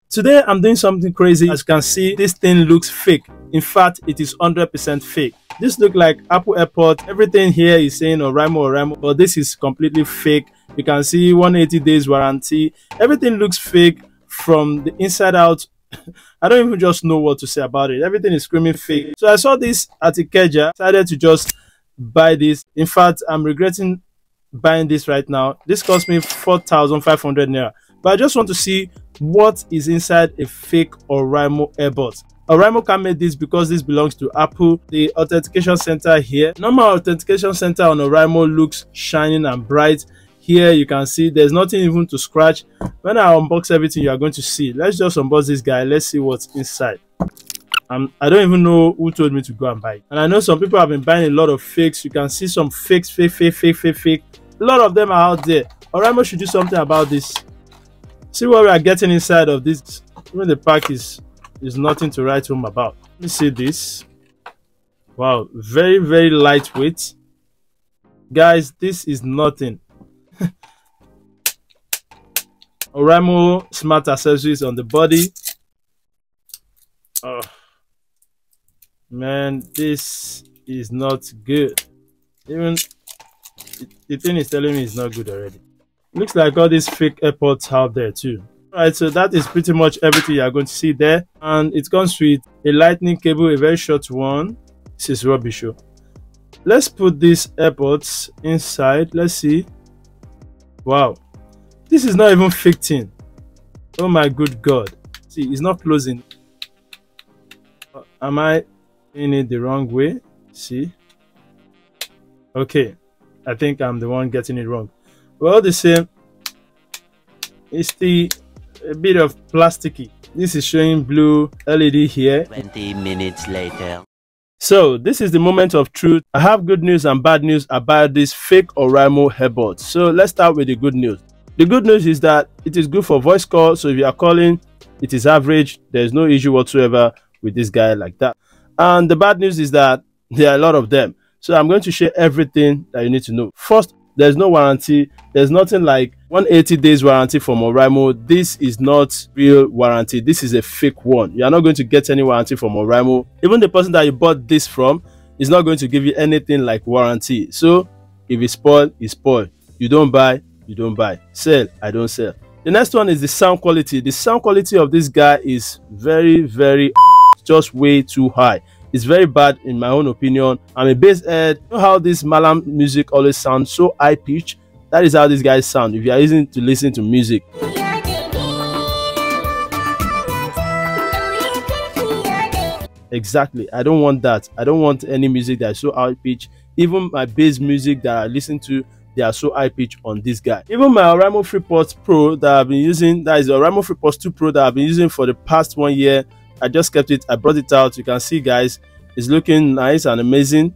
Today I'm doing something crazy. As you can see, this thing looks fake. In fact, it is 100% fake. This looks like Apple AirPods. Everything here is saying Oraimo, but this is completely fake. You can see 180 days warranty. Everything looks fake from the inside out. I don't even just know what to say about it. Everything is screaming fake. So I saw this at Ikeja, decided to just buy this. In fact, I'm regretting buying this right now. This cost me 4,500 naira. But I just want to see what is inside a fake Oraimo earbuds. Oraimo can make this because this belongs to Apple. The authentication center here, normal authentication center on Oraimo looks shining and bright. Here you can see there's nothing even to scratch. When I unbox everything, you are going to see. Let's just unbox this guy. Let's see what's inside. I don't even know who told me to go and buy it. And I know some people have been buying a lot of fakes. You can see some fakes, fake. A lot of them are out there. Oraimo should do something about this. See what we are getting inside of this. Even the pack is nothing to write home about. Let me see this. Wow, very lightweight. Guys, this is nothing. Oraimo smart accessories on the body. Oh man, this is not good. Even the thing is telling me it's not good already. Looks like all these fake AirPods out there too. Alright, so that is pretty much everything you are going to see there, and it comes with a lightning cable, a very short one. This is rubbish. Let's put these AirPods inside. Let's see. Wow, this is not even fitting. Oh my good god. See, it's not closing. Am I in it the wrong way? See, okay, I think I'm the one getting it wrong. Well, the same, it's a bit of plasticky. This is showing blue LED here. 20 minutes later. So this is the moment of truth. I have good news and bad news about this fake Oraimo earbuds. So let's start with the good news. The good news is that it is good for voice calls. So if you are calling, it is average. There's no issue whatsoever with this guy like that. And the bad news is that there are a lot of them. So I'm going to share everything that you need to know. First, there's no warranty. There's nothing like 180 days warranty from Oraimo. This is not real warranty. This is a fake one. You are not going to get any warranty from Oraimo. Even the person that you bought this from is not going to give you anything like warranty. So if it's spoiled, it's spoiled. You don't buy, you don't buy. Sell, I don't sell. The next one is the sound quality. The sound quality of this guy is very just way too high. It's very bad in my own opinion. I'm a bass head. You know how this Malam music always sounds so high pitched? That is how these guys sound if you are using to listen to music. Exactly. I don't want that. I don't want any music that is so high pitched. Even my bass music that I listen to, they are so high pitched on this guy. Even my Oraimo Freepods Pro that I've been using, that is the Oraimo Freepods 2 Pro that I've been using for the past 1 year. I just kept it. I brought it out. You can see, guys, it's looking nice and amazing.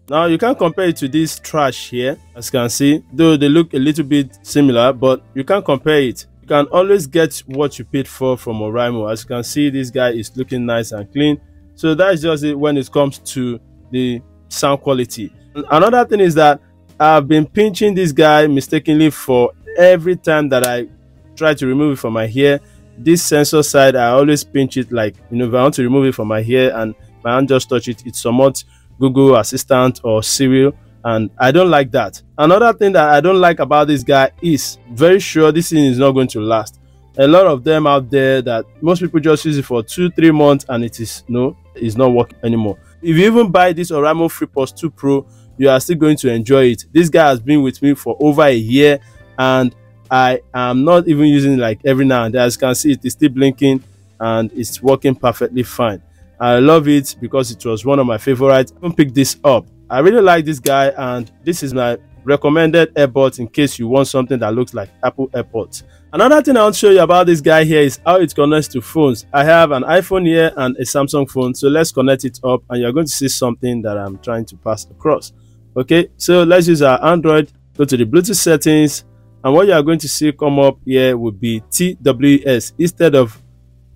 Now you can't compare it to this trash here, as you can see, though they look a little bit similar, but you can't compare it. You can always get what you paid for from Oraimo. As you can see, this guy is looking nice and clean. So that's just it when it comes to the sound quality. Another thing is that I've been pinching this guy mistakenly for every time that I try to remove it from my hair. This sensor side, I always pinch it, like, you know, if I want to remove it from my hair and my hand just touch it, it's somewhat Google Assistant or Siri, and I don't like that. Another thing that I don't like about this guy is very sure this thing is not going to last. A lot of them out there that most people just use it for 2-3 months and it's not working anymore. If you even buy this Oraimo Freepods 2 Pro, you are still going to enjoy it. This guy has been with me for over a year and I am not even using it like every now and then. As you can see, it is still blinking and it's working perfectly fine. I love it because it was one of my favorites. I pick this up. I really like this guy, and this is my recommended earbuds in case you want something that looks like Apple AirPods. Another thing I want to show you about this guy here is how it connects to phones. I have an iPhone here and a Samsung phone, so let's connect it up and you're going to see something that I'm trying to pass across. Okay, so let's use our Android. Go to the Bluetooth settings, and what you are going to see come up here would be TWS instead of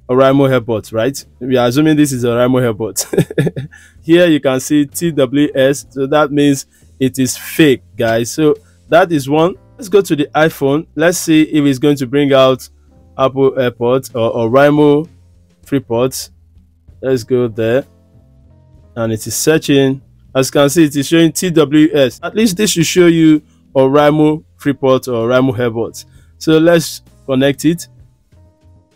Oraimo Earbuds, right? We are assuming this is Oraimo Earbuds. Here you can see TWS, so that means it is fake, guys. So that is one. Let's go to the iPhone. Let's see if it's going to bring out Apple AirPods or Oraimo Freepods. Let's go there, and it is searching. As you can see, it is showing TWS. At least this should show you Oraimo Freepods or Oraimo Earbuds. So let's connect it,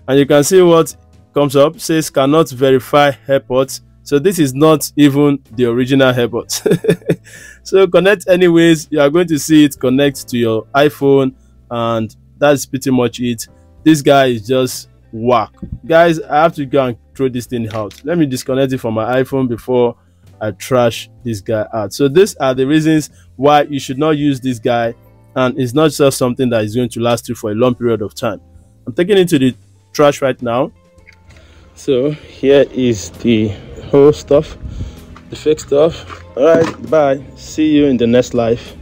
and you can see what comes up. It says cannot verify AirPods. So this is not even the original AirPods. So connect anyways. You are going to see it connect to your iPhone, and that's pretty much it. This guy is just whack. Guys, I have to go and throw this thing out. Let me disconnect it from my iPhone before I trash this guy out. So these are the reasons why you should not use this guy, and it's not just something that is going to last you for a long period of time. I'm taking it to the trash right now. So here is the whole stuff, the fake stuff. All right, bye, see you in the next life.